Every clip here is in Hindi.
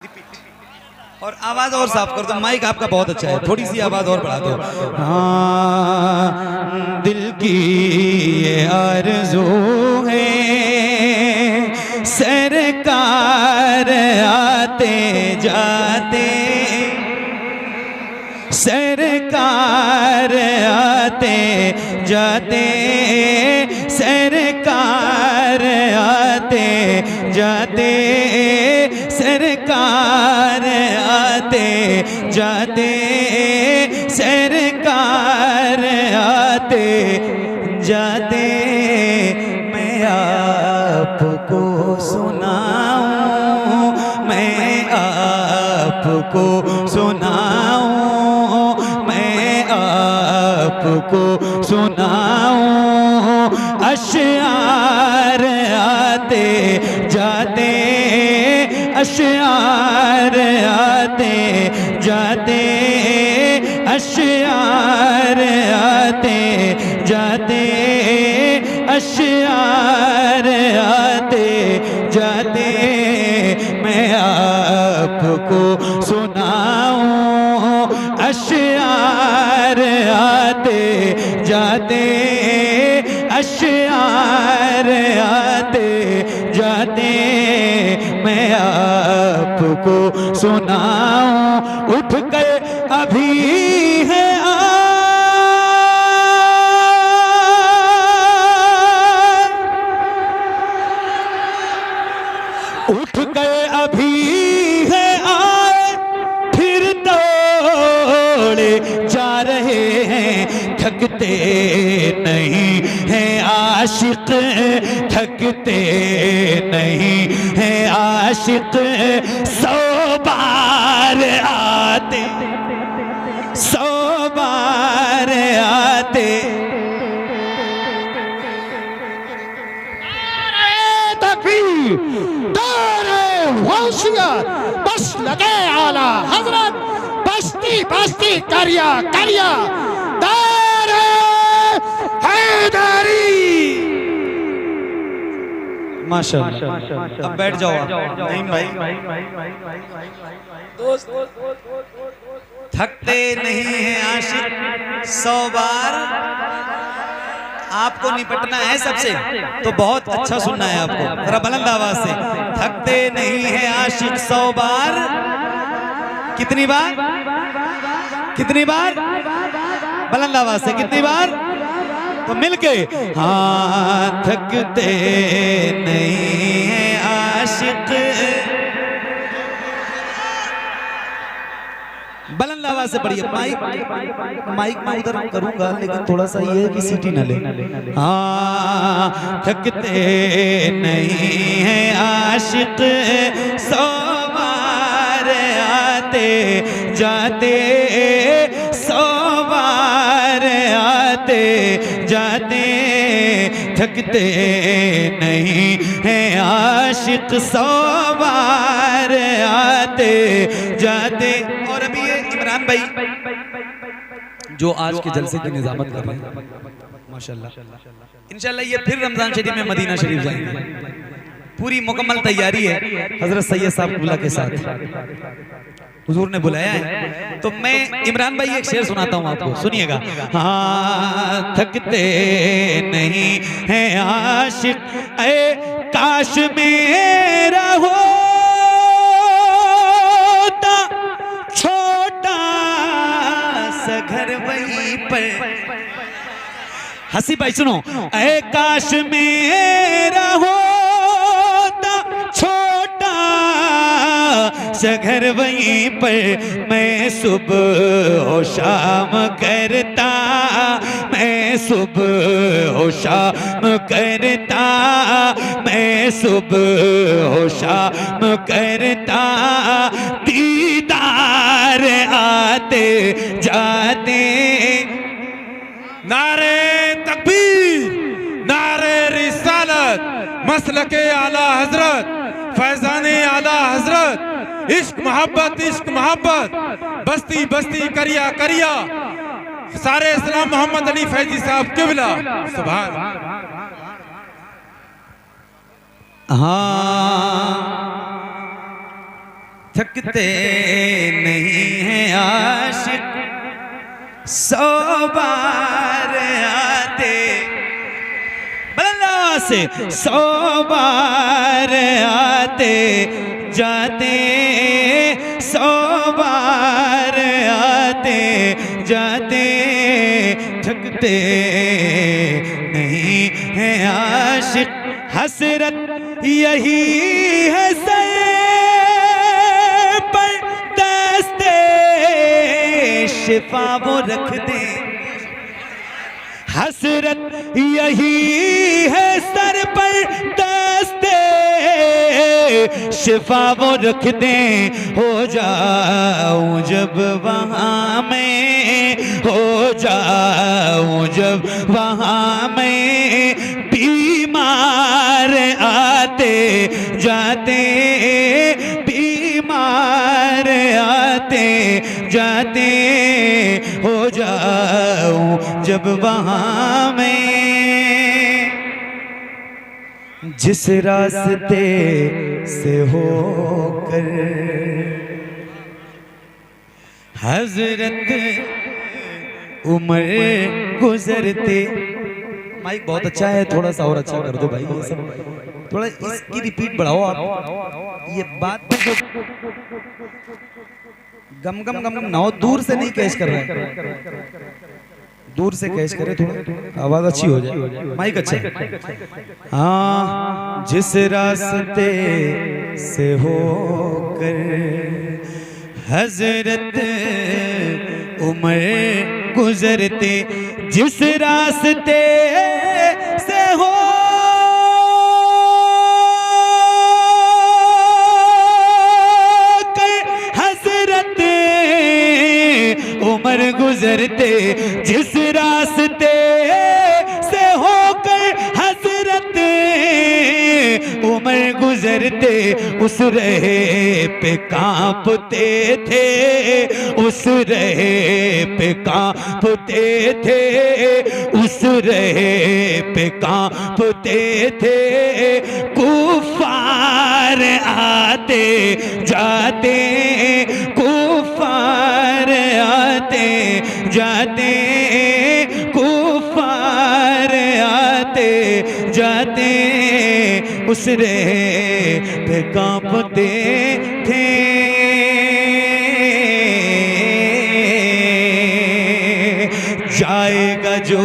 और आवाज और साफ कर दो, माइक आपका बहुत अच्छा है, थोड़ी सी आवाज और बढ़ा दो। हाँ, दिल की ये आरज़ू है सरकार आते जाते, सरकार आते जाते, सरकार आते जाते, सरकार आते जाते, सरकार आते जाते। मैं आपको सुनाऊं, मैं आपको सुनाऊं, मैं आपको सुनाऊं, अशआर आते जाते, अशआर आते जाते, अशआर आते जाते, अशआर आते जाते। मैं आपको सुनाऊं, अशआर आते जाते, अशआर आते जाते। मैं आपको सुनाऊं, उठ गए अभी है उठ गए अभी है आए, फिर दौड़े जा रहे हैं, थकते नहीं हैं आशिक, थकते नहीं हैं आशिक, 100 बार आते, 100 बार आते। बस लगे आला हजरत, बस्ती बस्ती करिया करिया दारे हैदरी। माशाअल्लाह, अब बैठ जाओ। नहीं भाई, दोस्त थकते नहीं हैं आशिक, 100 बार आपको निपटना है सबसे, तो बहुत अच्छा सुनना है आपको, जरा बुलंद आवाज से। थकते नहीं है आशिक 100 बार, कितनी बार, कितनी बार, बुलंद आवाज से, कितनी बार, तो मिलके। हाँ, थकते नहीं है आशिक, बुलंद आवाज से पढ़िए। माइक मैं उधर करूंगा, लेकिन थोड़ा सा ये है कि सीटी न ले। हाँ, थकते नहीं है आशिक, 100 बार आते जाते, 100 बार आते जाते। थकते नहीं है आशिक, 100 बार आते जाते। और अभी ये इमरान भाई जो आज के जलसे की निजामत कर रहे हैं, माशाल्लाह, इंशाल्लाह ये फिर रमजान शरीफ में मदीना शरीफ जाएंगे, पूरी मुकम्मल तैयारी है हजरत सैयद साहब कुल्ला के साथ, हुजूर ने बुलाया है। तो मैं इमरान भाई एक शेर सुनाता हूँ आपको, सुनिएगा। हाँ, थकते नहीं है आशिक, ऐ काश मेरा होता छोटा सा घर वहीं पर। हंसी भाई सुनो, ऐ काश मेरा होता छोटा सा घर वहीं पर, मैं सुबह और शाम करता, मैं सुबह और शाम करता, मैं सुबह और शाम करता। दीदार आते जाते। नारे तकबीर, नारे रिसालत, मसलके आला हजरत, फैजाने आला हजरत, इश्क मोहब्बत, इश्क मोहब्बत, बस्ती बस्ती करिया करिया, सारे इस्लाम मोहम्मद अली फैजी साहब किबला। सुभान। हाँ थकते नहीं हैं आशिक 100 बार आते बल्ला से 100 बार आते जाते 100 बार आते जाते थकते नहीं हैं आशिक हसरत यही है सर पर दस्ते शिफा वो रख दे हसरत यही है सर पर दस्ते शिफा वो रख दे हो जाऊं जब वहाँ मैं हो जाऊं जब वहाँ मैं बीमार आते जाते बीमार आते जाते हो जाऊं जब वहाँ मैं जिस रास्ते से होकर हजरत उमर गुजरते माइक बहुत अच्छा है थोड़ा सा और अच्छा कर दो भाई ये सब थोड़ा इसकी रिपीट बढ़ाओ आप ये बात में जो गम गम गम गम ना हो दूर से नहीं कैच कर रहे हैं दूर से कैच करे थोड़ा आवाज अच्छी हो जाए माइक अच्छा है हाँ जिस रास्ते से होकर हजरत उमर गुजरते जिस रास्ते से हो उमर गुजरते जिस रास्ते से होकर हजरत उमर गुजरते उस रहे पे कांपते थे उस रहे पे कांपते थे उस रहे पे कांपते थे कुफार आते जाते कुफार आते जाते कुफार आते जाते उस रे पे कांपते थे जाएगा जो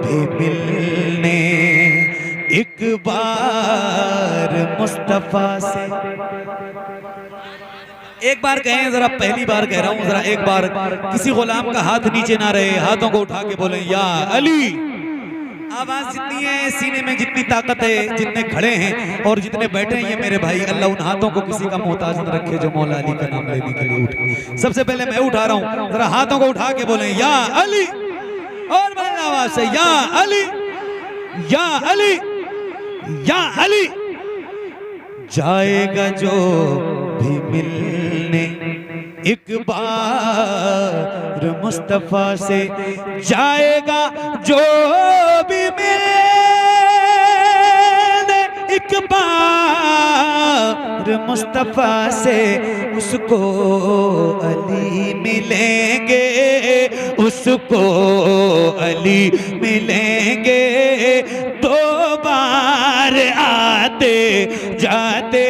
भी मिलने एक बार मुस्तफा से एक बार कहें जरा पहली बार कह रहा हूं जरा एक बार किसी गुलाम का हाथ नीचे ना रहे हाथों को उठा के बोले या अली आवाज जितनी है सीने में जितनी ताकत है जितने खड़े हैं और जितने बैठे हैं ये मेरे भाई अल्लाह उन हाथों को किसी का मोहताज न रखे जो मौला अली का नाम लेने के लिए उठे सबसे पहले मैं उठा रहा हूं जरा हाथों को उठा के बोले या अली और बड़ी आवाज से या अली या अली या अली जाएगा जो भी मिलने एक बार मुस्तफा से जाएगा जो भी मिलने एक बार मुस्तफा से उसको अली मिलेंगे उसको अली मिलेंगे दो बार आते जाते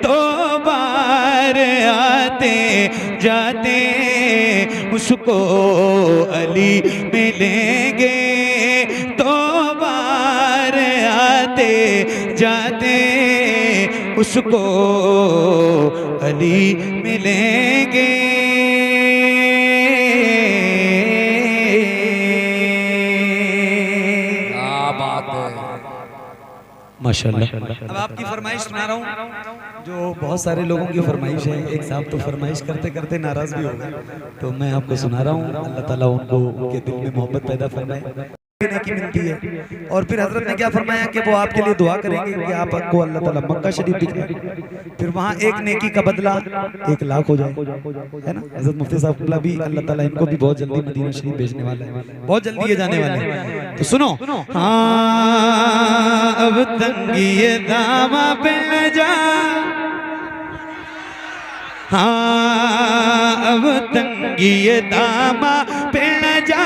दो बार आते जाते उसको अली मिलेंगे दो बार आते जाते उसको अली मिलेंगे माशाल्लाह। अब आपकी फरमाइश सुना रहा हूँ जो बहुत सारे लोगों की फरमाइश है एक साहब तो फरमाइश करते करते नाराज भी हो गए तो मैं आपको सुना रहा हूँ अल्लाह ताला उनको उनके दिल में मोहब्बत पैदा फरमाए की मिलती है और फिर हजरत ने क्या फरमाया कि वो आपके लिए दुआ करेंगे कि आपको अल्लाह ताला मक्का शरीफ दिखाए फिर वहाँ एक नेकी का बदला 1 लाख हो जाए है ना हजरत मुफ्ती साहब भी अल्लाह ताला इनको भी बहुत जल्दी मदीना शरीफ भेजने वाला है बहुत जल्दी ये जाने वाले हैं तो सुनो हाँ अब तंगी दामा पे न जा हाँ अब तंगी दामा पे न जा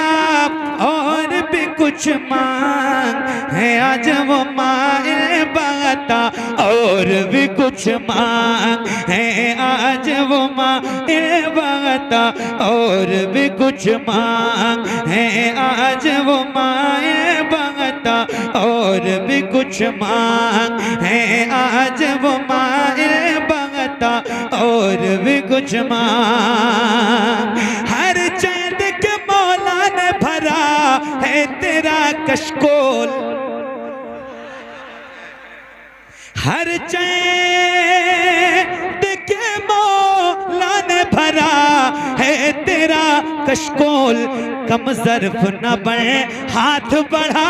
और भी कुछ मांग है आज वो माए बाता और भी कुछ मांग है आज वो माए बाता और भी कुछ मांग है आज वो माए बाता और भी कुछ मांग है आज वो माए बाता और भी कुछ मांग हर चैन के मौला ने भरा है तेरा कशकोल हर चैन के मौला ने भरा है तेरा कशकोल कम ज़र्फ न बने हाथ बढ़ा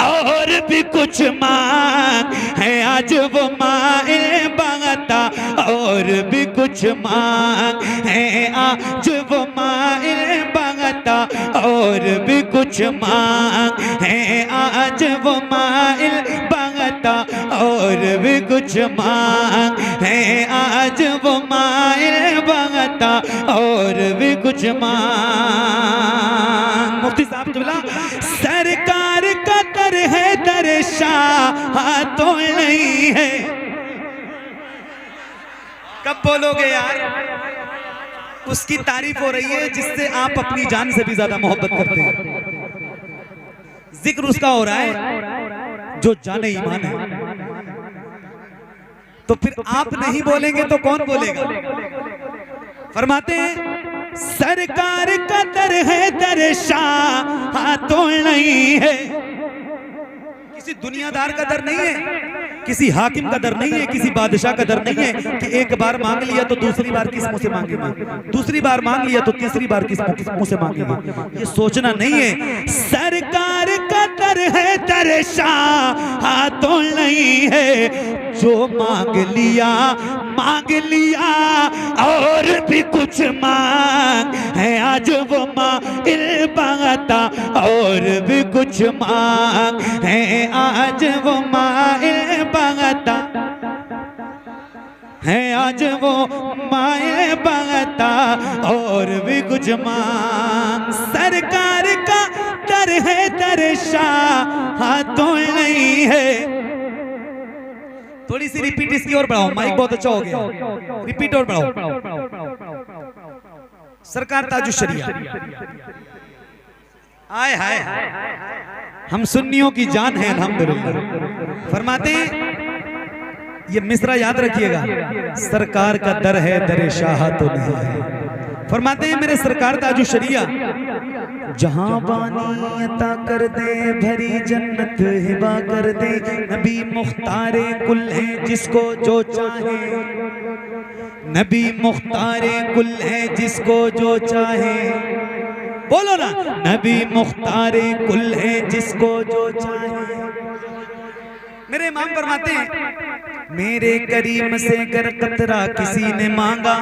और भी कुछ मांग है आज वो माए बाता और भी कुछ मांग है आज वो माए बाता और भी कुछ मांग है आज वो माए बाता और भी कुछ मांग है आज वो माए बाता और भी कुछ मांग मुफ्ती साहब बोला सरकार का दर है दर शाह तो नहीं है कब बोलोगे यार उसकी तारीफ हो रही है जिससे आप अपनी जान से भी ज्यादा मोहब्बत करते हैं जिक्र उसका हो रहा है जो जाने ईमान है तो फिर आप नहीं बोलेंगे तो कौन बोलेगा फरमाते हैं सरकार का दर है दर शाह तो नहीं है किसी दुनियादार का दर नहीं है किसी हाकिम का दर नहीं है किसी बादशाह का दर नहीं है कि एक बार मांग लिया तो दूसरी बार किस मुंह से मांगेंगे दूसरी बार मांग लिया तो तीसरी बार किस मुंह से मांगेंगे ये सोचना नहीं है सरकार का दर है दर शाह तो नहीं है जो मांग लिया और भी कुछ मांग है आज वो माइल बाता और भी कुछ मांग है आज वो माइल बाता है आज वो माए बाता और भी कुछ मांग सरकार का दर है दर शाह तो नहीं है थोड़ी सी रिपीट इसकी और बढ़ाओ माइक बहुत अच्छा हो गया रिपीट और बढ़ाओ सरकार ताजुश शरिया आए हाय हम सुन्नियों की जान है अल्हम्दुलिल्लाह फरमाते हैं ये मिसरा याद रखिएगा सरकार का दर है दर शाह तो नहीं है फरमाते हैं मेरे सरकार ताजुश शरिया जहां बानी अता कर दे भरी जन्नत हिबा कर दे नबी मुख्तारे कुल है जिसको जो चाहे नबी मुख्तारे कुल है जिसको जो चाहे बोलो ना नबी मुख्तारे कुल है जिसको जो चाहे मेरे इमाम फरमाते हैं मेरे करीम से अगर कतरा किसी ने मांगा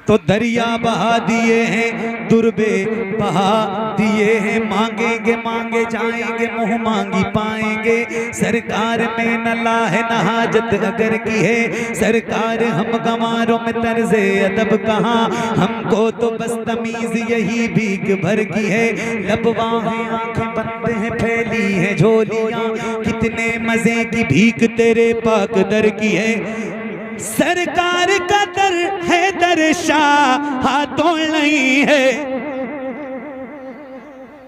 तो दरिया बहा दिए हैं दुर्बे बहा दिए हैं मांगेंगे मांगे जाएंगे मुंह मांगी पाएंगे सरकार में न लाहे न हाजत अगर की है सरकार हम गंवारों में तर्ज़े अदब कहाँ हमको तो बस तमीज यही भीख भर की है लबवाहें आंखें बंद हैं फैली है झोलियां कितने मजे की भीख तेरे पाक दर की है सरकार का दर है दर शाह तो नहीं है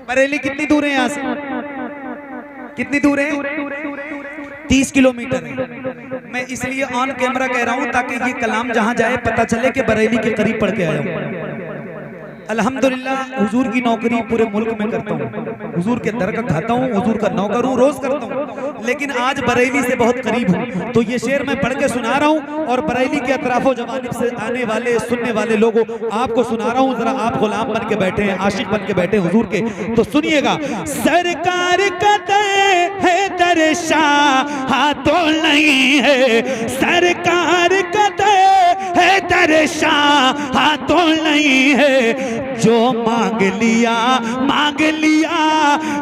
बरेली कितनी दूर है यहाँ से कितनी दूर है 30 किलोमीटर है मैं इसलिए ऑन कैमरा कह रहा हूं ताकि ये कलाम जहां जाए पता चले कि बरेली के करीब पढ़ के आया हूं अल्हम्दुलिल्लाह हुजूर की नौकरी पूरे मुल्क में करता हूँ हुजूर के दर का खाता हूँ हुजूर का नौकर हूँ रोज करता हूँ लेकिन आज बरेली से बहुत करीब हूँ तो ये शेर मैं पढ़ के सुना रहा हूँ और बरेली के अतराफो जवानिब से आने वाले सुनने वाले लोगों आपको सुना रहा हूँ जरा आप गुलाम बन के बैठे हैं आशिक बन के बैठे हुजूर के तो सुनिएगा सरकार का दर है दर शाह तो नहीं है सरकार का दर है दर परेशान तो नहीं है, जो मांग लिया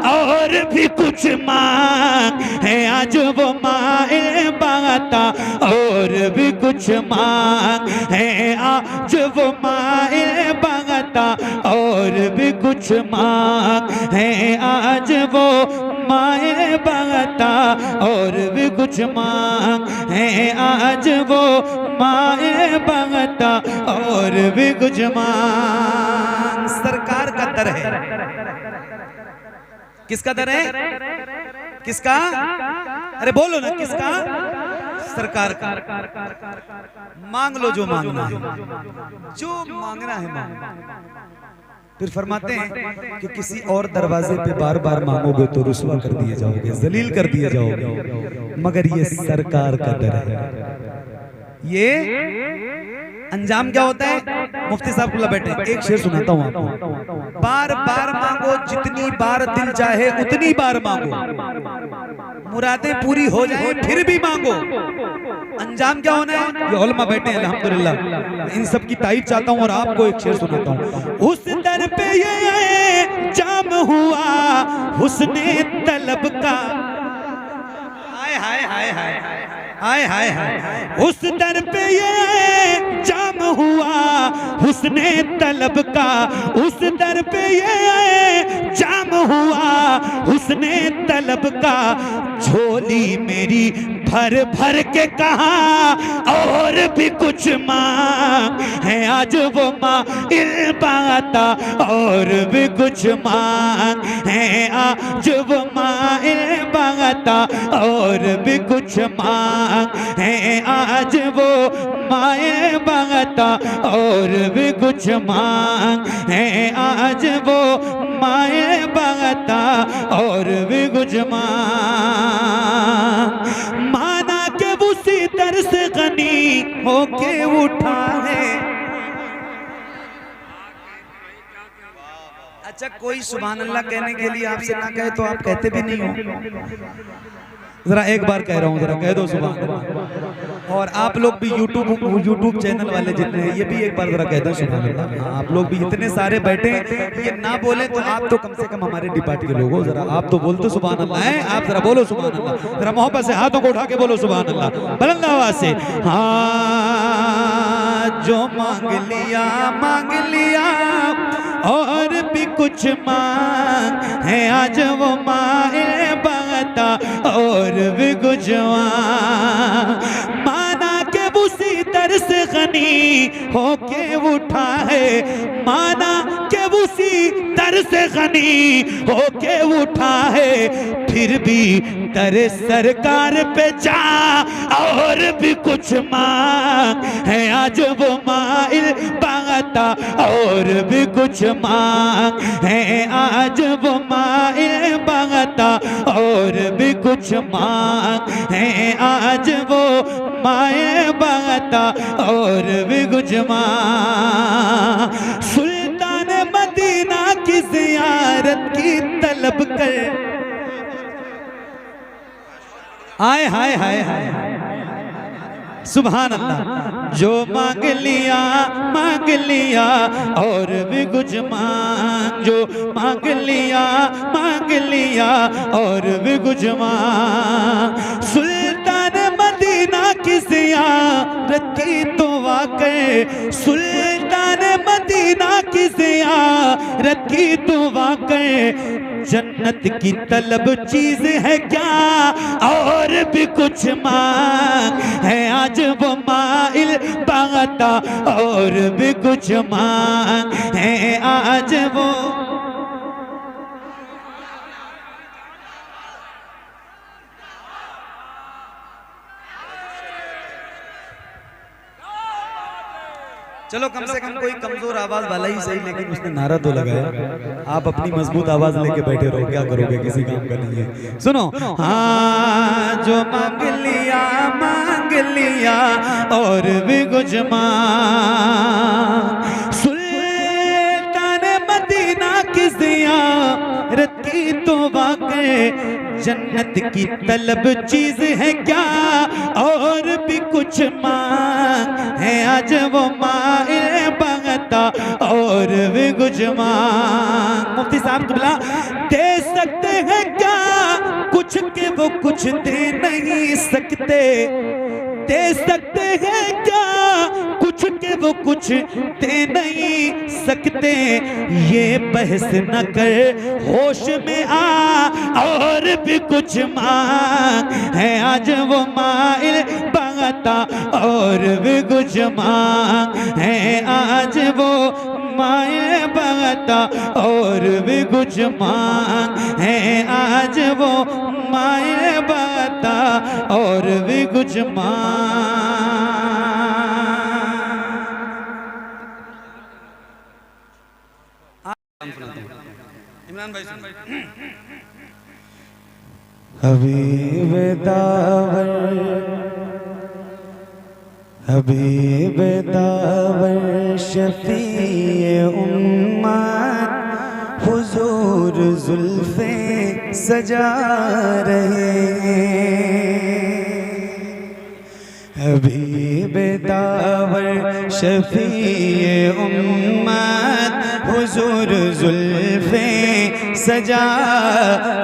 और भी कुछ मांग है, आज वो माए बाता और भी कुछ मांग है, आज वो माए बाता और भी कुछ मांग है, आज वो माए बाता और भी कुछ मांग है, आज वो माए बाता और भी कुछ मांग। सरकार का दर है। किसका दर है? किसका? अरे बोलो ना, किसका? सरकार का। मांग लो जो मांगना है, जो मांगना है मांगो। फिर फरमाते हैं कि किसी और दरवाजे पे बार बार मांगोगे तो रुसवा कर दिए जाओगे, जलील कर दिए जाओगे, मगर ये सरकार का दर है। ये अंजाम क्या होता है? मुफ्ती साहब खुला बैठे, एक शेर सुनाता हूँ आपको। बार बार मांगो, जितनी बार दिल चाहे उतनी बार मांगो, मुरादें पूरी हो जाए फिर भी मांगो। अंजाम क्या होना है? ये उलमा बैठे हैं अल्हम्दुलिल्लाह, इन सब की तारीफ चाहता हूँ और आपको एक शेर सुनाता हूँ। उस दर पे ये जाम हुआ हुस्ने तलब का, हाय हाय हाय हाय हाय हाय हाय, उस दर पे ये जाम हुआ हुस्ने तलब का, उस दर पे ये जाम हुआ हुस्ने तलब का, झोली मेरी भर भर के कहा और भी कुछ मांग है, आज वो माइल बाता और भी कुछ मांग है, आज वो माइल बाता और भी कुछ मांग है, आज वो माए बाता और भी कुछ मांग है, आज वो माए बाता और भी कुछ मांग। माना के उसी दर से गनी होके उठा है। अच्छा, कोई सुभान अल्लाह कहने के लिए आपसे ना कहे तो आप कहते भी नहीं हो। जरा एक बार कह रहा हूँ, जरा कह दो सुभान अल्लाह। और आप लोग भी यूट्यूब चैनल वाले जितने हैं, ये भी एक बार जरा कह दो सुभान अल्लाह। आप लोग भी इतने सारे बैठे हैं, ये ना बोले तो आप तो कम से कम हमारे डिपार्ट के लोग हो, जरा आप तो बोलते सुभान अल्लाह है, आप जरा बोलो सुभान अल्लाह, जरा मोहब्बत से हाथों को उठा के बोलो सुभान अल्लाह, बुलंद आवाज से। हाँ, जो मांग लिया और भी कुछ मांग है, आज वो माए बाता और भी कुछ मांग। माना के उसी दर से गनी होके उठा है, माना के उसी दर से गनी होके उठा है, फिर भी दर सरकार पे जा और भी कुछ मांग है, आज वो माइल बाता और भी कुछ मांग है, आज वो माइल बाता और भी कुछ मांग है, आज वो माए बाता और भी कुछ मांग। सुल्तान मदीना की ज़ियारत की तलब कर, आए हाय हाय हाय सुभान अल्लाह। जो मांग लिया और भी कुछ मांग, जो मांग लिया और भी कुछ मांग। सुल्तान मदीना की ज़ियारत की तो वाक़ई, सुल्तान मदीना की ज़ियारत की तो वाक़ई, जन्नत की तलब चीज है क्या और भी कुछ मांग है, आज वो माइल बाता और भी कुछ मांग है, आज वो। चलो कम से कम कोई कमजोर आवाज वाला ही सही, लेकिन उसने नारा तो लगाया। आप अपनी मजबूत आवाज लेके बैठे रहो, क्या करोगे, किसी काम का नहीं है। सुनो, हाँ, जो मांग लिया और भी कुछ मांग। सुल्तान मदीना की ज़ियारत की तो वाक़ई, जन्नत की तलब चीज है क्या, और भी कुछ मांग है आज वो माए बगता, और भी कुछ मांग। मुफ्ती साहब किबला दे सकते हैं क्या कुछ के वो कुछ दे नहीं सकते, दे सकते हैं क्या कुछ के वो कुछ दे नहीं सकते। ये बहस न कर होश में आ, और भी कुछ मांग है आज वो माइल बगता, और भी कुछ मांग है आज वो माइल बगता, और भी कुछ मांग है आज वो माइल बगता, और भी कुछ मांग। इमरान भाई हबीब दावर, हबीब दावर शफीए उम्मत, हुजूर जुल्फे सजा रहे हैं। हबीब दावर शफीए उम्मत, हुजूर जुल्फे सजा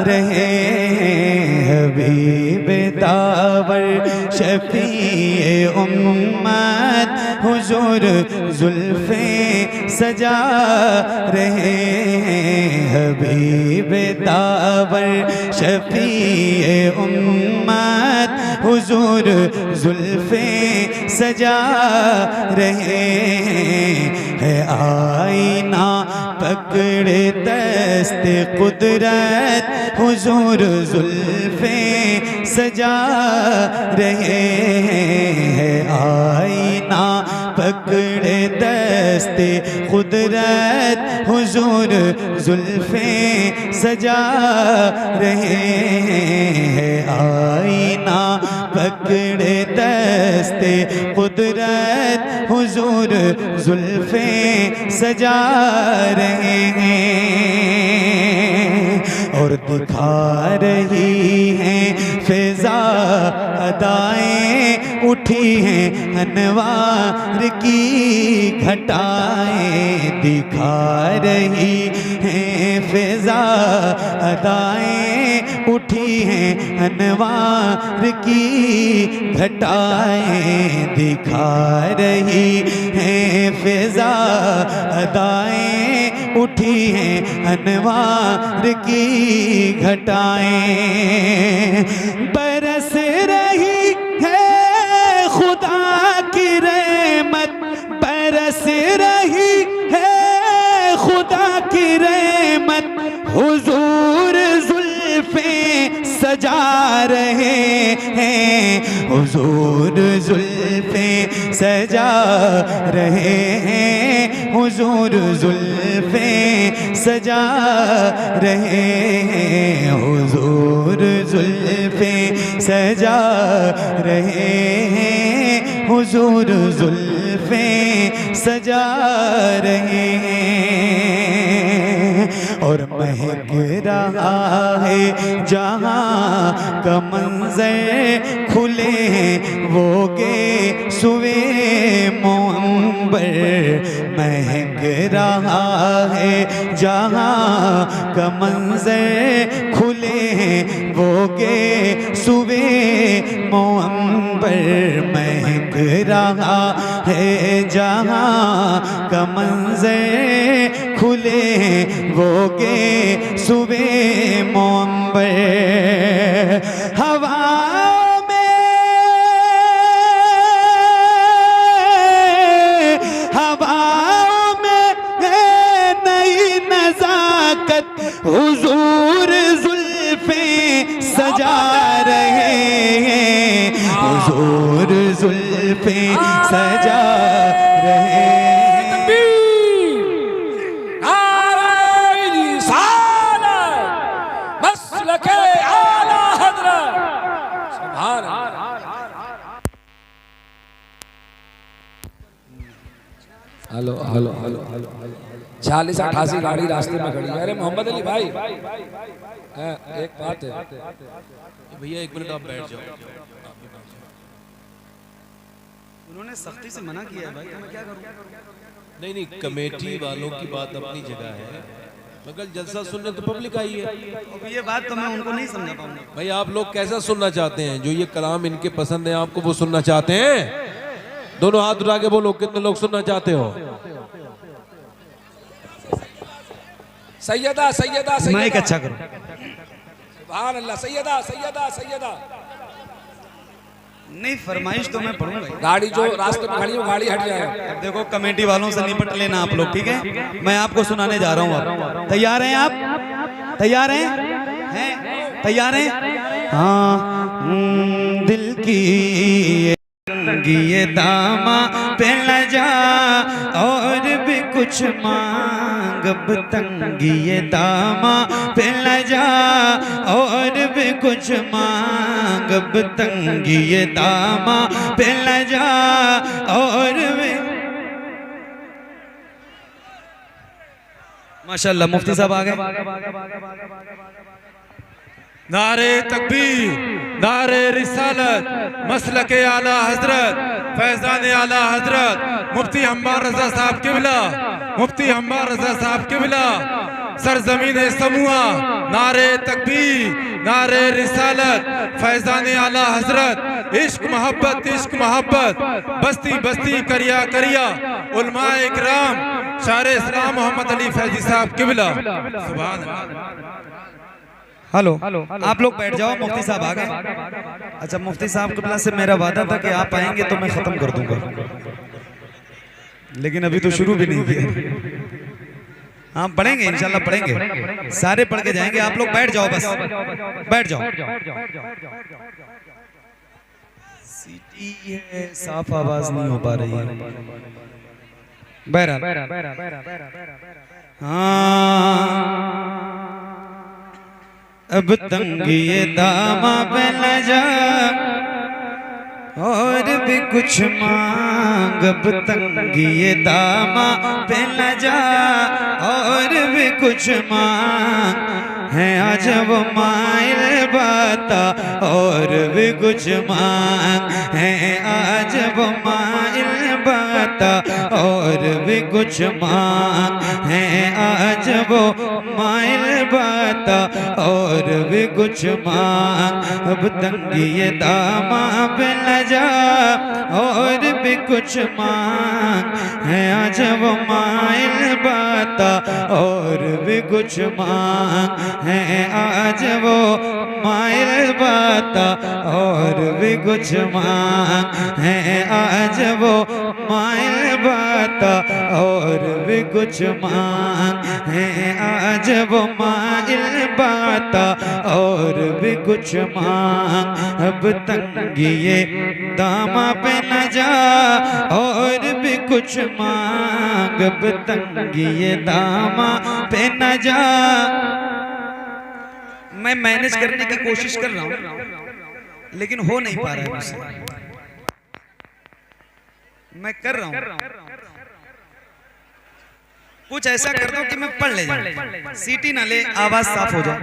रहे हैं। हबीब दावर शफीए उम्मत, हुजूर जुल्फे सजा रहे हैं। हबीब दावर शफीए उम्मत, हुजूर जुल्फे सजा रहे हैं। आईना पकड़े दस्ते कुदरत, हुजूर जुल्फे सजा रहे हैं। आईना पकड़े दस्ते कुदरत, हुजूर जुल्फे सजा रहे हैं। आईना पकड़े दस्ते कुदरत, हुजूर जुल्फे सजा रहे हैं। और दिखा रही हैं फिजा अदाएं, उठी हैं अनवार की घटाएं। दिखा रही हैं फिजा अदाएं, उठी हैं अनवार की घटाएं। दिखा रही हैं फिजा अदाएं, उठी हैं अनवार की घटाएं। बरस रही है खुदा की रहमत, बरस रही है खुदा की रहमत, हुजूर जुल्फे सजा रहे हैं। हुजूर जुल्फे सजा रहे हैं। हुजूर जुल्फे सजा रहे हैं। हुजूर जुल्फे सजा रहे हैं। हुजूर जुल्फे सजा रहे हैं। और महक रहा है जहाँ का मंजर, खुले हैं वो गे सुवे मोअंबर। महक रहा है जहाँ का मंजर, खुले हैं वो गे सुवे मोअंबर। महक रहा है जहाँ का मंजर, खुले हैं वो गे सुबे मोअंबर। हवा में, हवा में है नई नजाकत, हुजूर जुल्फे सजा रहे हैं। हुजूर जुल्फे सजा रहे हैं। हेलो हेलो हेलो हेलो 46-88 गाड़ी रास्ते में खड़ी है। अरे मोहम्मद अली भाई, एक बात है भैया, एक मिनट आप बैठ जाओ। उन्होंने सख्ती से मना किया है भाई, तो मैं क्या करूं? नहीं नहीं, कमेटी वालों की बात अपनी जगह है, मगर जलसा सुनने तो पब्लिक आई है। अब ये बात तो मैं उनको नहीं समझा पाऊंगा। भाई आप लोग कैसा सुनना चाहते हैं? जो ये कलाम इनके पसंद है आपको वो सुनना चाहते हैं? दोनों हाथ उठा के बोलो, कितने लोग सुनना चाहते हो? सैयदा सैयदा सैयदा, माइक अच्छा करो। सुभान अल्लाह, सैयदा सैयदा सैयदा। नहीं, फरमाइश तो मैं पढ़ूंगा ही। गाड़ी जो रास्ते में खड़ी है वो गाड़ी हट जाए। अब देखो, कमेटी वालों से निपट लेना आप लोग, ठीक है? मैं आपको सुनाने जा रहा हूँ। आप तैयार हैं? आप तैयार हैं? हैं? तैयार हैं? हाँ। दिल की ये दामा पे लजा और भी कुछ मांग, अब तंगी ये दामा पे लजा और भी कुछ मांग, अब तंगी ये दामा पे लजा और भी। माशाल्लाह, मुफ्ती साहब आ गए। नारे तकबीर, नारे रिसालत, मसलके आला हजरत, फैजान आला हजरत, मुफ्ती अम्बार रजा साहब किबला, मुफ्ती अम्बार रजा साहब किबला, सरजमीन समूआ। नारे तकबीर, नारे रिसालत, फैजान आला हजरत, इश्क मोहब्बत, बस्ती बस्ती करिया करिया, उलमा इकराम, शारे इस्लाम मोहम्मद अली फैजी साहब किबला। सुभान अल्लाह। हेलो, आप लोग बैठ जाओ, मुफ्ती साहब आ गए। अच्छा, मुफ्ती साहब के से मेरा वादा था कि आप आएंगे तो मैं खत्म कर दूंगा, लेकिन अभी तो शुरू भी नहीं किया। हाँ, पढ़ेंगे इंशाल्लाह, पढ़ेंगे, सारे पढ़ के जाएंगे। आप लोग बैठ जाओ, बस बैठ जाओ। सीटी है, साफ आवाज नहीं हो पा रही है। बहरहाल, हाँ। अब तंगी ये दामा पे लजा और भी कुछ मांग, अब तंगी ये दामा पे लजा और भी कुछ मांग है। आज वो माइल बाता और भी कुछ मांग है। आज वो माइल बाता और भी कुछ मांग है। आज वो माइल बाता और भी कुछ मांग, अब तंगी ये दामा पे लजा और भी कुछ मांग है। आज वो माइल बाता और भी कुछ मांग है। आज वो माइल बाता और भी कुछ मांग है। आज वो माइल बाता और भी कुछ मांग है। आज वो माइल बाता और भी कुछ मांग, अब तंगी ये दामा पे न जा और भी कुछ मांग, अब तंगी ये दामा पे न जा। मैं मैनेज करने की कोशिश कर रहा हूं, लेकिन हो नहीं पा रहा है मुझसे। मैं कर रहा हूं, कुछ ऐसा करता हूं कि मैं पढ़ ले जाऊं, सीटी ना ले, आवाज साफ हो जाए।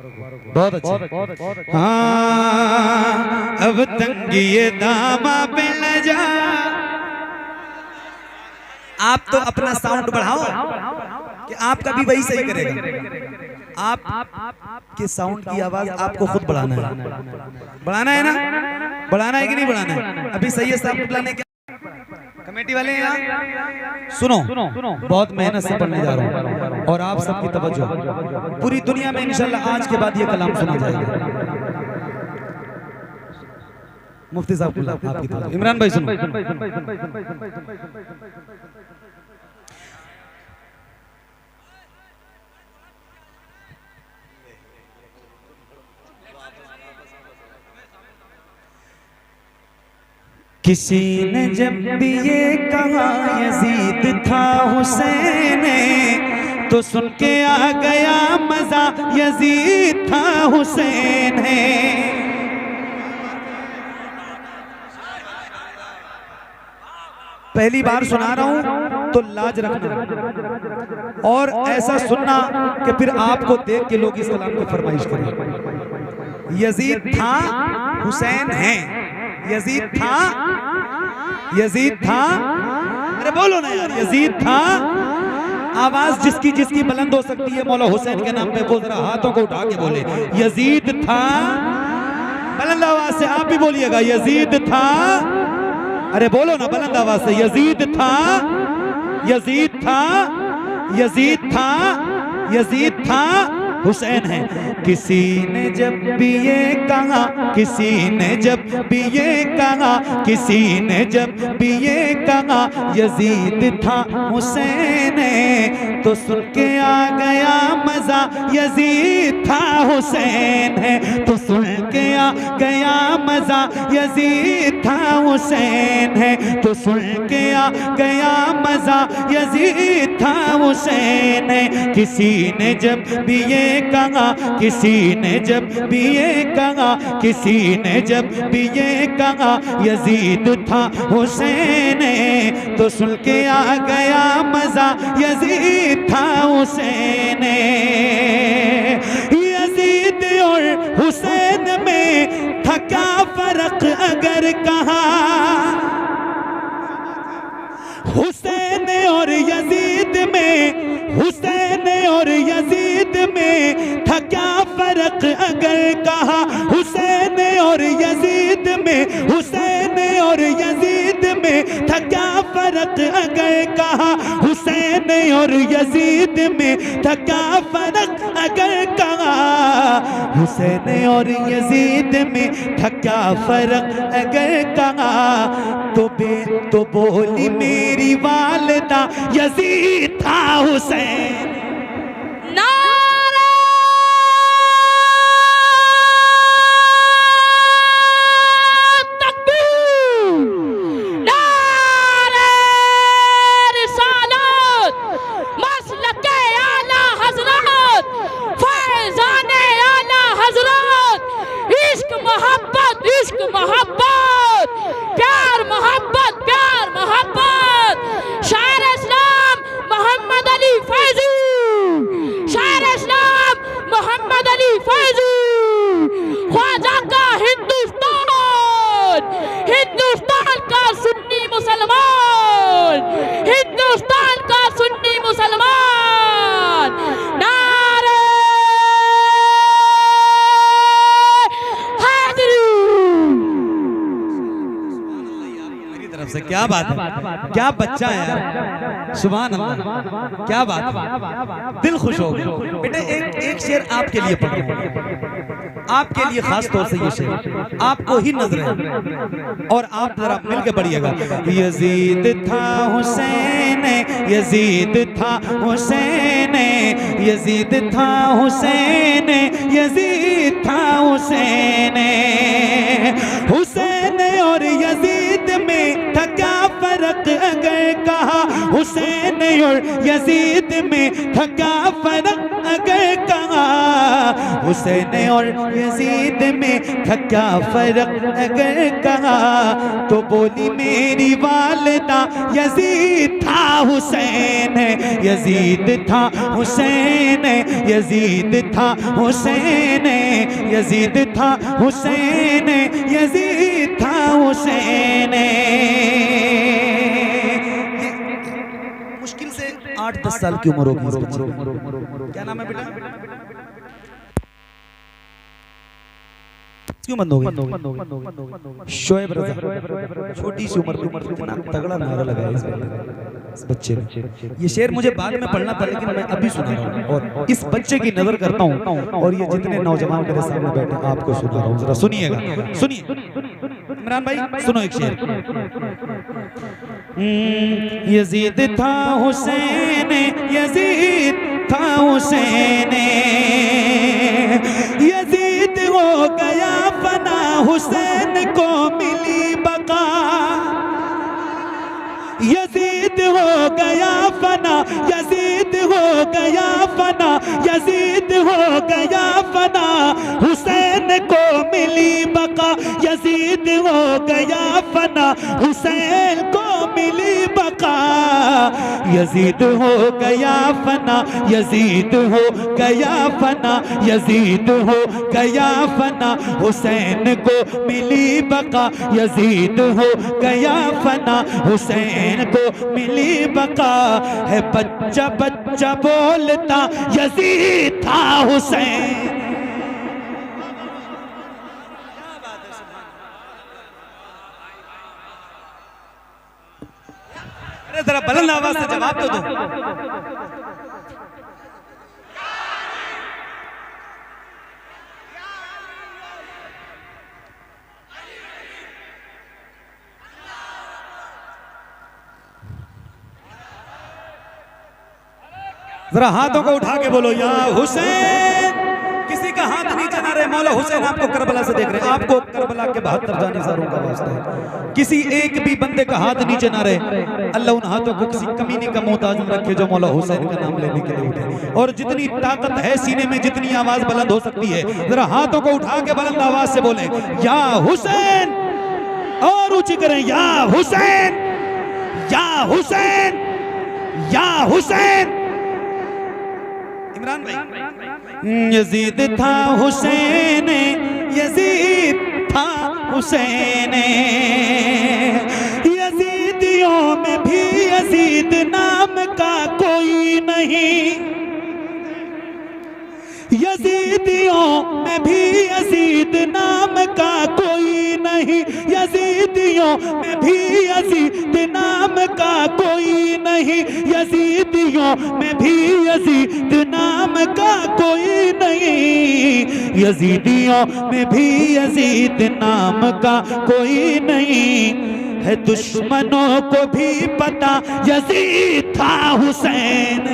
बहुत अच्छा। हाँ अब तंगिए दामा पे न जा। आप तो अपना साउंड बढ़ाओ कि आपका भी वही सही करेगा। आप के साउंड की आवाज आपको खुद बढ़ाना है। बढ़ाना है ना? बढ़ाना है कि नहीं बढ़ाना है? अभी सही है साहब बुलाने के कमेटी वाले हैं यहाँ। सुनो बहुत मेहनत से पढ़ने जा रहा हूँ और आप सबकी तवज्जो। पूरी दुनिया में इंशाल्लाह आज के बाद ये कलाम सुना जाएगा। मुफ्ती साहब आपकी तवज्जो। इमरान भाई सुनो। किसी ने जब भी ये कहा यजीद था हुसैन तो सुन के आ गया मजा, यजीद था हुसैन है। पहली बार सुना रहा हूं तो लाज रखना और ऐसा सुनना कि फिर आपको देख के लोग इस कलाम की फरमाइश करें। यजीद था हुसैन है। यजीद था, यजीद था, अरे बोलो ना यार, यजीद था। आवाज जिसकी जिसकी बुलंद हो सकती है मौला हुसैन के नाम पे वो जरा हाथों को उठा के बोले यजीद था। बुलंद आवाज से आप भी बोलिएगा यजीद था। अरे बोलो ना बुलंद आवाज से, यजीद था, यजीद था, यजीद था, यजीद था हुसैन है। किसी ने जब भी ये कहा, किसी ने जब भी ये कहा, किसी ने जब भी ये कहा यजीद था हुसैन है तो सुन के आ गया मजा, यजीद था हुसैन है तो सुन के आ गया मजा, यजीद था हुसैन है तो सुन के आ गया मजा, यजीद था हुसैन है। किसी ने जब भी ये कहा, किसी ने जब भी ये कहा, किसी ने जब भी ये कहा यजीद था हुसैन है तो सुन के आ गया मजा, यजीद था हुसैन है। यजीद और हुसैन में था क्या फर्क अगर कहा, हुसैन और यजीद में, हुसैन और यजीद में था क्या फर्क अगर कहा, हुसैन और यजीद में, हुसैन और यजीद में था क्या फर्क अगर कहा, हुसैन और यजीद में था क्या फर्क अगर कहा, हुसैन और यजीद में था क्या फर्क अगर कहा तो बोली मेरी वालिदा यजीद था हुसैन। क्या बात है, क्या बच्चा है यार, सुभान अल्लाह, क्या बात है, दिल खुश हो गया। बेटे एक शेर आपके लिए पढ़ रहा हूं, आपके लिए खास तौर से ये शेर आपको ही नजर है और आप जरा मिलके पढ़िएगा। यजीद था हुसैन, यजीद था हुसैन, यजीद था हुसैन, यजीद था हुसैन, हुसैन और यजीद में था क्या फर्क अगर कहा, हुसैन और यजीद में था क्या फर्क अगर कहा हुसैन और यजीद में था क्या फर्क अगर कहा तो बोली मेरी वालिदा यजीद था हुसैन है, यजीद था हुसैन है, यजीद था हुसैन है, यजीद था हुसैन है, यजीद था हुसैन है। मुश्किल से 8-10 साल की उम्र होगी इस बच्चे की। क्या नाम है बेटा? क्यों बंद हो गई? शोएब रजा। छोटी सी उम्र में कितना तगड़ा नारा लगाया इस बच्चे ने। ये शेर मुझे बाद में पढ़ना था लेकिन मैं अभी सुना रहा हूँ और इस बच्चे की नजर करता हूँ और ये जितने नौजवान मेरे सामने बैठे आपको सुना रहा हूँ, जरा सुनिएगा। सुनिए इमरान भाई, सुनो एक शेर। यजीद था हुसैन, यजीद था हुसैन, यजीद हो गया फना, हुसैन को मिली बका। यजीद हो गया फना, यजीद हो गया फना, यजीद हो गया फना, हुसैन को मिली बका। यजीद हो गया फना, हुसैन को मिली बका। यजीद हो गया फना, यजीद हो गया फना, यजीद हो गया फना, हुसैन को मिली बका। यजीद हो गया फना, हुसैन को मिली बका। है बच्चा बच्चा बोलता यजीद था हुसैन। अरे जरा बुलंद आवाज से जवाब तो दो। जरा हाथों को उठा के बोलो या हुसैन। किसी का हाथ नीचे ना रहे। मौला हुसैन आपको करबला से देख रहे हैं, आपको करबला के 72 जानिसारों का वास्ता है। किसी एक भी बंदे का हाथ नीचे ना रहे। अल्लाह उन हाथों को किसी कमीने का मोहताज रखे जो मौला हुसैन का नाम लेने के लिए उठे। और जितनी ताकत है सीने में, जितनी आवाज बुलंद हो सकती है, जरा हाथों को उठा के बुलंद आवाज से बोले या हुसैन। और ऊंची करें या हुसैन, या हुसैन, या हुसैन। इमरान भाई, यजीद था हुसैन, यजीद था हुसैन, यजीदियों में भी यजीद नाम का कोई नहीं। यजीदियों में भी यजीद नाम का कोई नहीं। यजीदियों में भी यजीद नाम का कोई नहीं। यजीदियों में भी यजीद नाम का कोई नहीं। यजीदियों में भी यजीद नाम का कोई नहीं। है दुश्मनों को भी पता यजीद था हुसैन,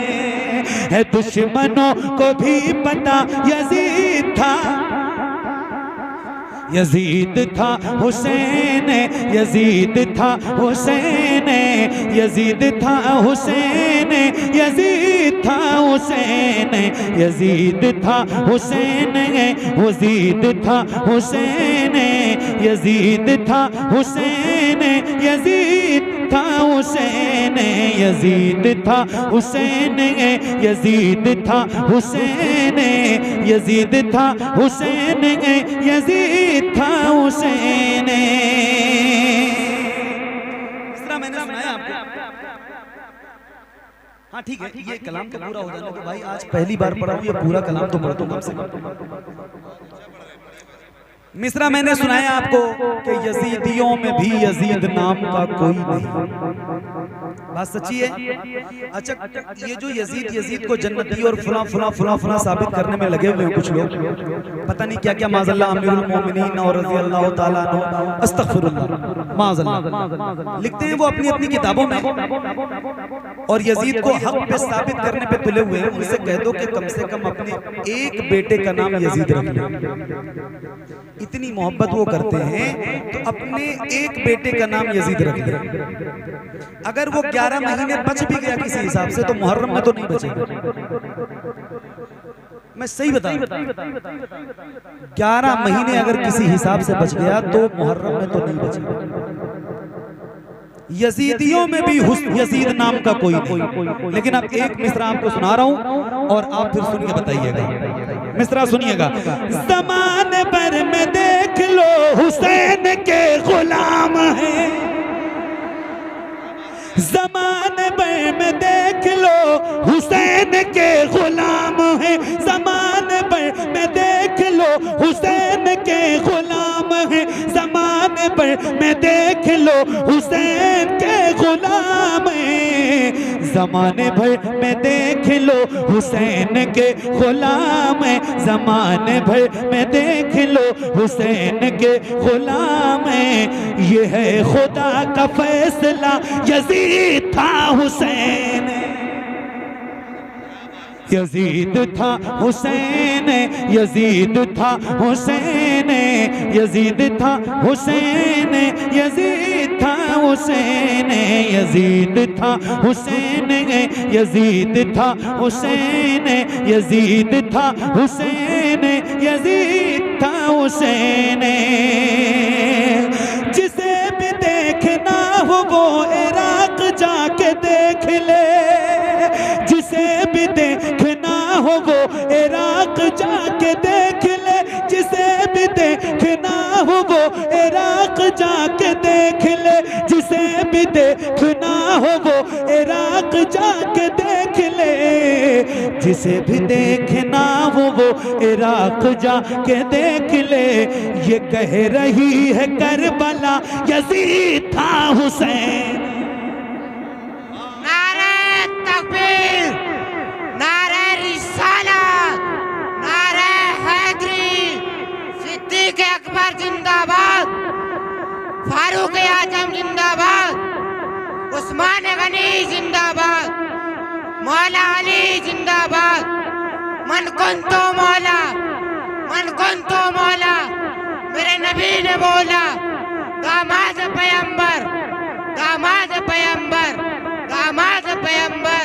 है दुश्मनों को भी पता यजीद था। यजीद था हुसैन, यजीद था हुसैन, यजीद था हुसैन, यजीद था हुसैन, यजीद था हुसैन, यजीद था हुसैन, यजीद था हुसैन, यजीद था हुसैन, यजीद था हुसैन, यजीद था हुसैन, यजीद था हुसैन, यजीद था हुसैन। इस तरह मैंने सुनाया आपको। हाँ ठीक है, ये कलाम तो पूरा हो जाने तो भाई आज पहली बार पढ़ा हूँ, ये पूरा कलाम तो पढ़ दूं कम से कम। मिसरा मैंने सुनाया आपको कि यजीदियों में भी यजीद नाम का कोई नहीं। बात सच्ची है। अच्छा, ये जो यजीद यजीद को जन्नती और फुला फुला फुला फुला साबित करने में लगे हुए हैं कुछ लोग, पता नहीं क्या क्या माज़अल्लाह अमीरुल मोमिनीन और रज़ी अल्लाह ताला अन्हु अस्तग़फिरुल्लाह माज़अल्लाह लिखते हैं वो अपनी अपनी किताबों में। और यजीद को हक पे साबित करने पे तुले हुए हैं। उनसे कह दो कि कम से कम अपने एक बेटे का नाम यजीद रख लें। इतनी मोहब्बत वो करते हैं तो अपने एक बेटे का नाम यजीद रख लें। अगर वो 11 महीने बच भी गया किसी हिसाब से तो मुहर्रम में तो नहीं बचेगा। मैं सही बता रहा हूं, 11 महीने अगर किसी हिसाब से बच गया तो मुहर्रम में तो नहीं बचेगा। यजीदियों में भी हुस्न यजीद नाम का कोई नहीं। लेकिन अब एक मिसरा आपको सुना रहा हूं और आप फिर सुन के बताइएगा। मिसरा सुनिएगा। ज़माने भर में देख लो हुसैन के गुलाम हैं, ज़माने भर में देख लो हुसैन के गुलाम हैं, ज़माने भर में देख लो हुसैन के गुलाम हैं, ज़माने भर में देख लो हुसैन के गुलाम हैं, ज़माने भर में देख लो हुसैन के गुलाम हैं, ज़माने भर में देख लो हुसैन के गुलाम हैं। ये है खुदा का फैसला, यजीद था हुसैन, यजीद था हुसैन, यजीद था हुसैन, यजीद था हुसैन, यजीद था हुसैन, यजीद था हुसैन, यजीद था हुसैन, यजीद था हुसैन, यजीद था हुसैन। जिसे भी देखना हो वो इराक जाके देख ले, जिसे भी देखना हो वो इराक जाके देख ले, जिसे भी देखना हो वो इराक जाके देख ले, जिसे भी देखना हो वो इराक जाके देख ले, जिसे भी देखना हो वो इराक जाके देख ले। ये कह रही है करबला, यजीद था हुसैन। नारे तकबीर, नारे रिसालत, नारे हैदरी, सिद्दीक अकबर जिंदाबाद, फारूक आजम जिंदाबाद, उस्मान गनी जिंदाबाद, मौला अली जिंदाबाद, मन कुंतो मौला, मन कुंतो मौला, मेरे नबी ने बोला, दामाद पैगंबर, दामाद पैगंबर, दामाद पैगंबर,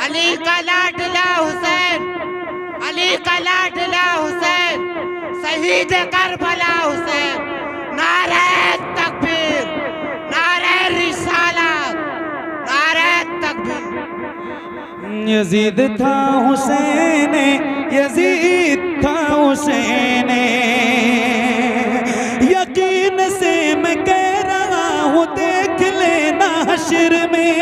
अली का लाडला हुसैन, अली का लाडला हुसैन, शहीद करबला हुसैन। नारे तकबीर, नारे रिसालत, नारे तकबीर। यजीद था हुसैन, यजीद था हुसैन, यकीन से मैं कह रहा हूँ देख लेना हश्र में,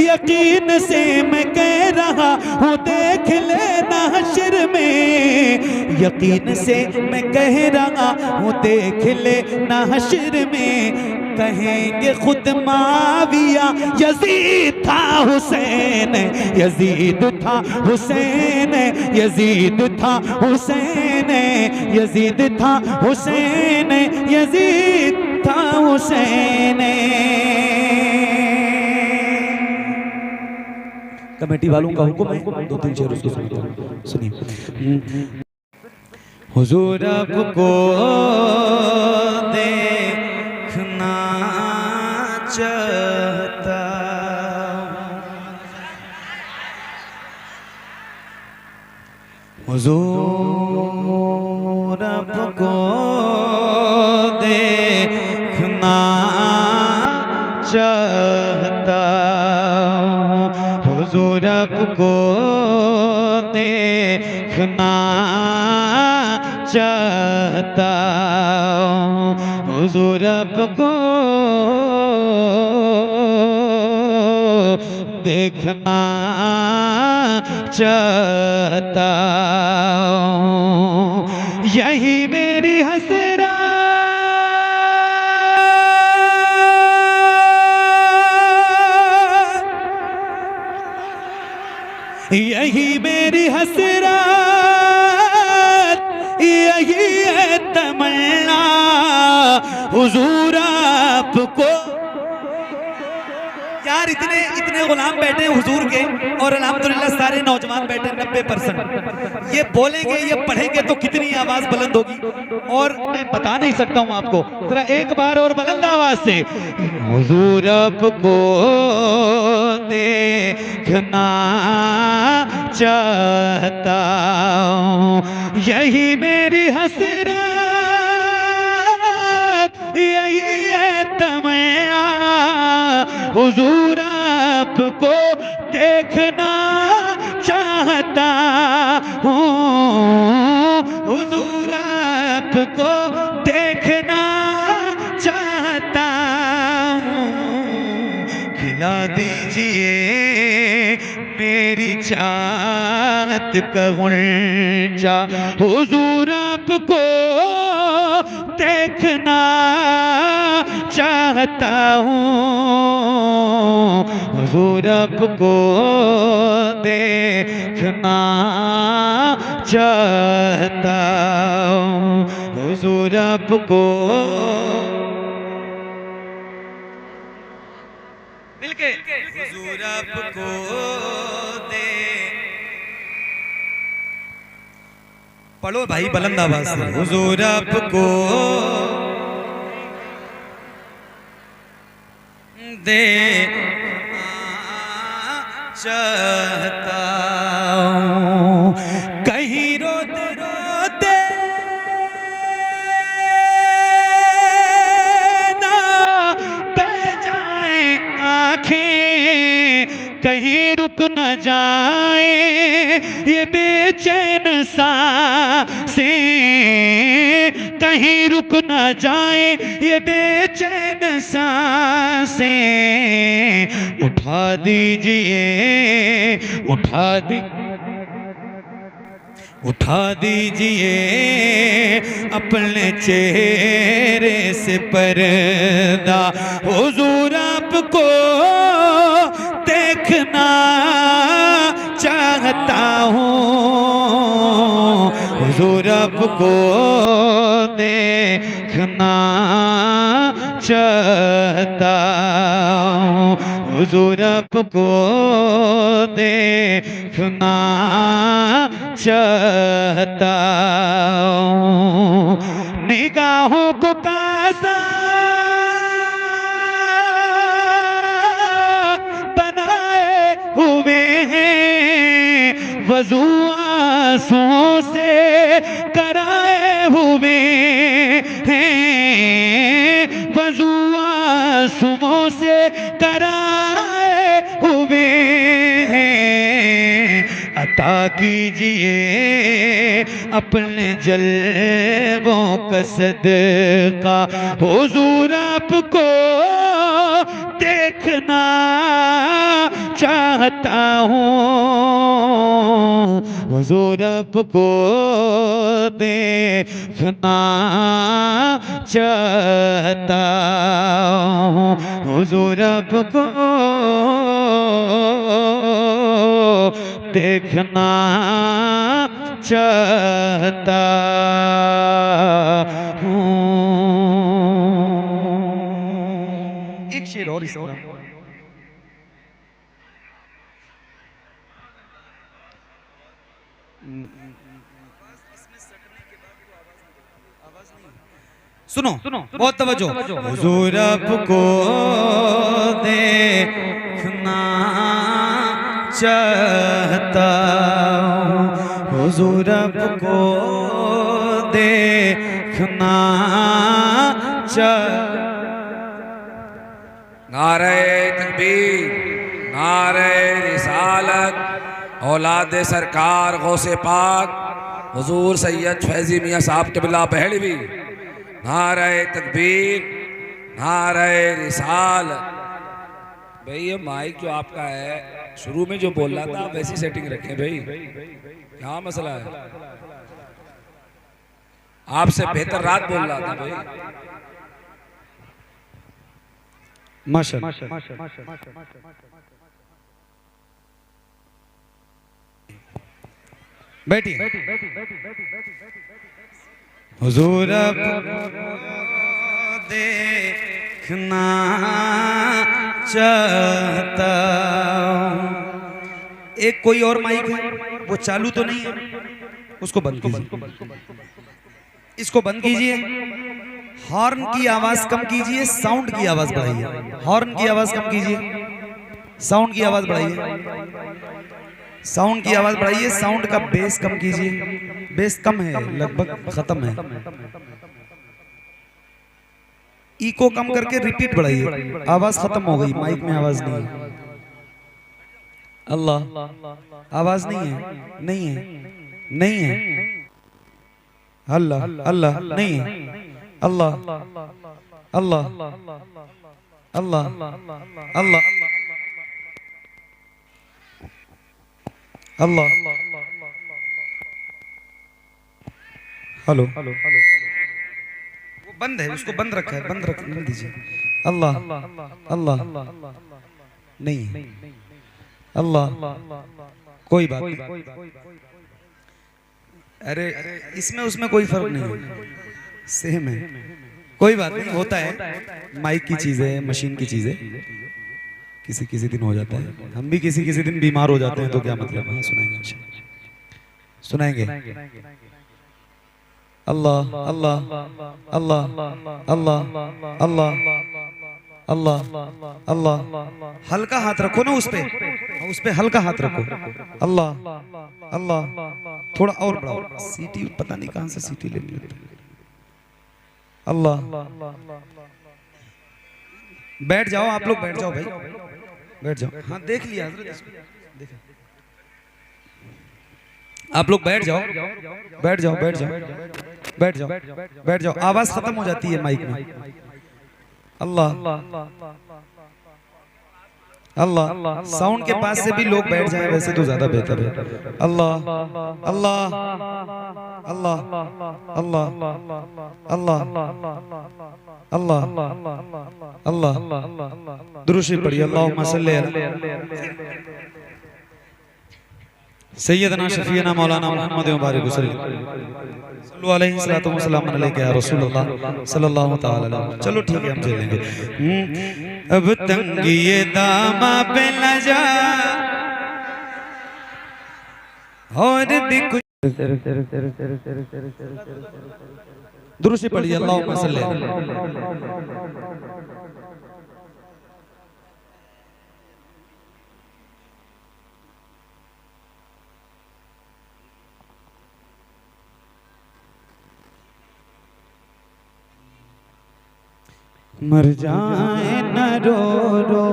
यकीन से मैं कह रहा हूँ देख लेना हश्र में, यकीन से मैं कह रहा हूँ देख लेना हश्र में। कहेंगे खुद माविया, यजीद था हुसैन, यजीद था हुसैन, यजीद था हुसैन, यजीद था हुसैन, यजीद था हुसैन। कमेटी वालों का हुक्म है, 2-3 शेर उसको सुनिए। हुजूर आपको देखना चाहता, हुजूर आपको देखना चाहता, हुजूर आपको देखना चाहता, हुजूर आपको देखना चाहता, यही मेरी हसरत, यही मेरी हसरत, यही है तमन्ना, हुजूर आपको। यार इतने गुलाम बैठे हैं हुजूर के, और अल्हम्दुलिल्लाह सारे नौजवान बैठे 90%। ये बोलेंगे, ये पढ़ेंगे तो कितनी आवाज बुलंद होगी, और मैं बता नहीं सकता हूँ आपको। जरा एक बार और बुलंद आवाज से, हुजूर आपको देखना चाहता हूँ, यही मेरी हसरत, यही है तमन्ना, हुजूर आपको देखना चाहता हूँ, हुजूर आपको देखना चाहता हूँ, खिला दीजिए मेरी चाहत का गुंजा, हुजूर आपको देखना चाहता हूँ, हुजूर आपको देखना चाहता हूँ, हुजूर आपको मिलके हुजूर आपको दे। पढ़ो भाई बुलंद आवाज से, हुजूर आपको दे चाहता हूँ, कहीं रोते रोते ना बह जाए आँखें, कहीं रुक न जाए ये बेचैन सांसें, कहीं रुक न जाए ये बेचैन सांसें, उठा दीजिए उठा दीजिए अपने चेहरे से पर्दा, हुजूर आपको देखना चाहता हूँ, हुजूर आपको देखना चाहता हूँ, हुजूर आपको देखना चाहता हूँ, निगाहों को कासा बनाए हुए हैं, वज़ू आंसुओं से कराए हुए हैं, वज़ू आंसुओं से कराए हुए हैं, अता कीजिए अपने जल्बों का सदका, हुजूर आपको देखना चाहता हूँ, हुजूर आपको देखना चाहता हूँ, हुजूर आपको देखना चाहता हूँ। एक शेर और इस सुनो बहुत तवज्जो, हुजूर आपको देखना चाहता हूँ, हुजूर आपको देखना चाहता। नारे तकबीर, नारे रिसालत, औलाद सरकार गौसे पाक हुजूर सैयद फैजी मियाँ साहब क़िबला बहलवी, नारे तकबीर, नारे रिसालत। भाई ये माइक जो आपका है शुरू में जो बोल रहा था आप वैसी सेटिंग रखें भाई, क्या मसला है? आपसे बेहतर रात बोल रहा था भाई। माशाअल्लाह बैठिए। हुजूर देखना चाहता हूँ। एक कोई और माइक है वो चालू तो नहीं है, उसको बंद कीजिए, इसको बंद कीजिए, हॉर्न की आवाज कम कीजिए, साउंड की आवाज बढ़ाइए, हॉर्न की आवाज कम कीजिए, साउंड की आवाज बढ़ाइए, साउंड की आवाज बढ़ाइए, साउंड का बेस कम कीजिए, बेस कम है, लगभग खत्म है। इको कम करके रिपीट बढ़ाइए, आवाज खत्म हो गई, माइक में आवाज नहीं है। अल्लाह, आवाज नहीं है, नहीं है, नहीं है। अल्लाह अल्लाह नहीं है। अल्लाह अल्लाह अल्लाह अल्लाह अल्लाह। हेलो, वो बंद है, उसको बंद रखा है, बंद रखने दीजिए। अल्लाह अल्लाह नहीं है। अल्लाह, कोई बात नहीं। अरे इसमें उसमें कोई फर्क नहीं है, सेम है, कोई बात नहीं, होता है, माइक की चीज है, मशीन की चीज है, किसी किसी दिन हो जाता है, हम भी किसी किसी दिन बीमार हो जाते हैं, तो क्या मतलब। हाँ सुनाएंगे, सुनाएंगे। अल्लाह अल्लाह अल्लाह अल्लाह अल्लाह अल्लाह अल्लाह। हल्का हाथ रखो ना उस पे हल्का हाथ रखो। अल्लाह अल्लाह, थोड़ा और बढ़ाओ, सीटी पता नहीं कहां से सीटी लेनी होती है। अल्लाह, बैठ जाओ आप लोग, बैठ जाओ भाई, बैठ जाओ। हाँ देख लिया हज़रत, आप लोग बैठ जाओ, बैठ जाओ, बैठ जाओ, बैठ जाओ, बैठ जाओ, आवाज खत्म हो जाती है माइक में। अल्लाह अल्लाह, साउंड के पास से भी लोग बैठ जाएं वैसे तो ज्यादा बेहतर है। अल्लाह अल्लाह अल्लाह अल्लाह अल्लाह अल्लाह अल्लाह। दुरूद शरीफ पढ़िए, अल्लाहुम्मा सल्ली अला सैयदना शफीना मौलाना मुहम्मद मुबारक सल्लल्लाहु अलैहि वसल्लम अलैहि या रसूलुल्लाह सल्लल्लाहु तआला अलैहि। चलो ठीक है, हम चल लेंगे। अब तंगिए दामा पे न जा और भी कुछ। दुरूद शरीफ पढ़िए, अल्लाहुम्मा सल्ली अला मर जाए न रो रो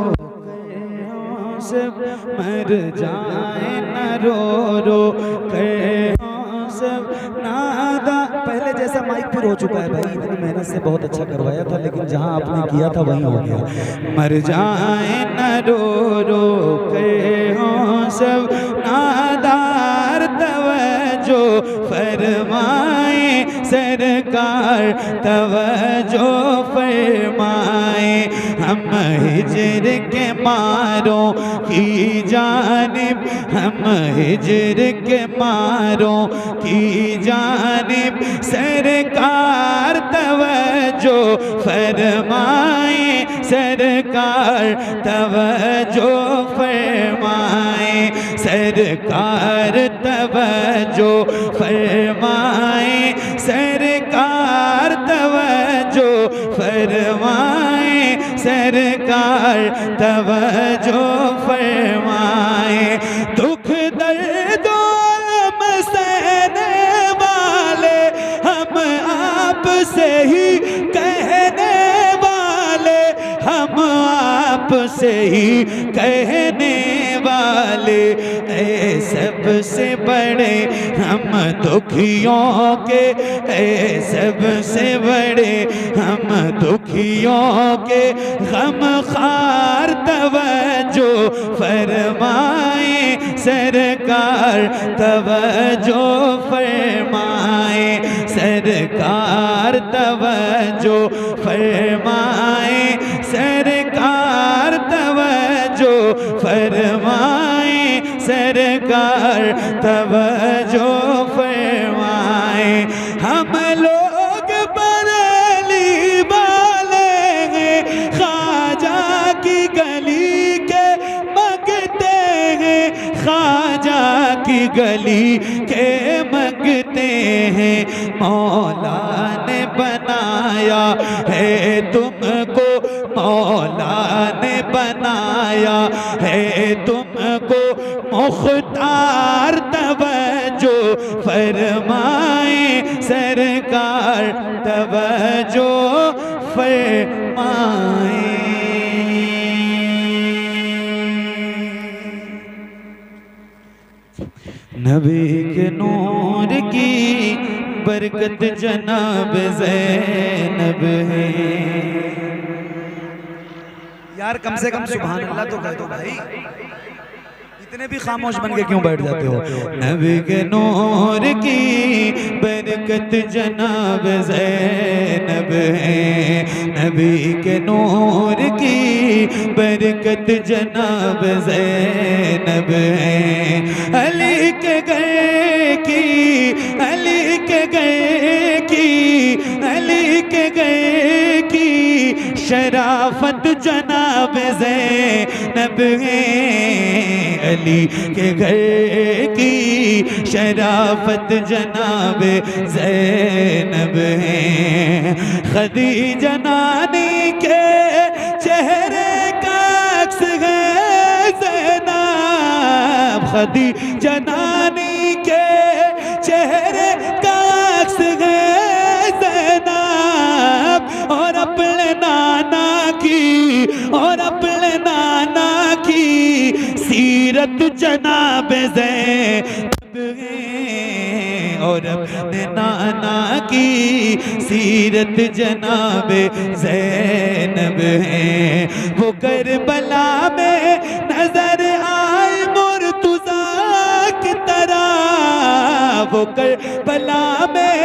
सब, मर जाए न रो रो सब नादा। पहले जैसा माइक फिर हो चुका है भाई, इतनी मेहनत से बहुत अच्छा करवाया था, लेकिन जहां आपने किया था वहीं हो गया। मर जाए न रो रो सब नादार, तवज्जो फरमाए सरकार, तवज्जो फरमाए। हम हिजर के मारों की जानिब, हम हिजर के मारों की जानिब, सरकार तवज्जो फरमाए, सरकार तवज्जो फरमाए, सरकार तवज्जो फरमाए, सरकार तवज्जो फरमाए, सरकार तवज्जो फरमाए। दुख दर्द अलम सहने वाले हम आप से ही कहने वाले, हम आप से ही कहने वाले। ऐ सबसे बड़े हम दुखियों के, ऐ सबसे बड़े हम दुखियों के, गम खार तवज्जो फरमाए, सरकार तवज्जो फरमाए, सरकार तवज्जो फरमाए, सरकार तवज्जो फरमाए, सरकार तवज्जो फरमाए। हम लोग बरेली वाले हैं, ख्वाजा की गली के मंगते हैं, ख्वाजा की गली के मंगते हैं। मौला ने बनाया है तुमको मौला ने बनाया है तुमको मुख्तार, तवज्जो फरमाए सरकार, तवज्जो फरमाए। नबी के नूर की बरकत जनाब ज़ैनब है। यार कम से कम सुभान अल्लाह तो कह दो भाई, इतने भी खामोश बन के क्यों बैठ जाते हो। नबी के नूर की बरकत जनाब ज़ैनब है, नबी के नूर की बरकत जनाब ज़ैनब है। अली के घर की, अली के घर की, अली के घर की शराफत जनाब ज़ैनब है, अली के घर की शराफत जनाब ज़ैनब है। खदीजा नानी के चेहरे का अक्स है ज़ैनब, खदीजा नानी के चेहरे का अक्स है ज़ैनब, और अपने नाना की, और अपने नाना की सीरत जनाब ज़ैनब है, और अपने नाना की सीरत जनाब ज़ैनब है। वो करबला में नजर आए मुर्तज़ा की तरह, वो करबला में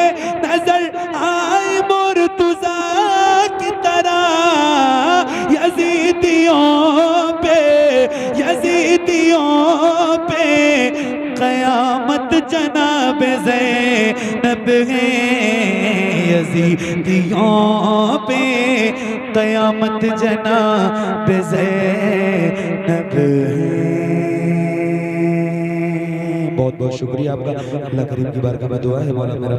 नजर आए मुर्तज़ा की तरह, यज़ीदियों पे, यज़ीदियों पे क़यामत जनाब ज़ैनब है, यज़ीदियों पे क़यामत जनाब ज़ैनब है। बहुत बहुत शुक्रिया आपका। अल्लाह करीम की बारगाह में दुआ है मौला मेरा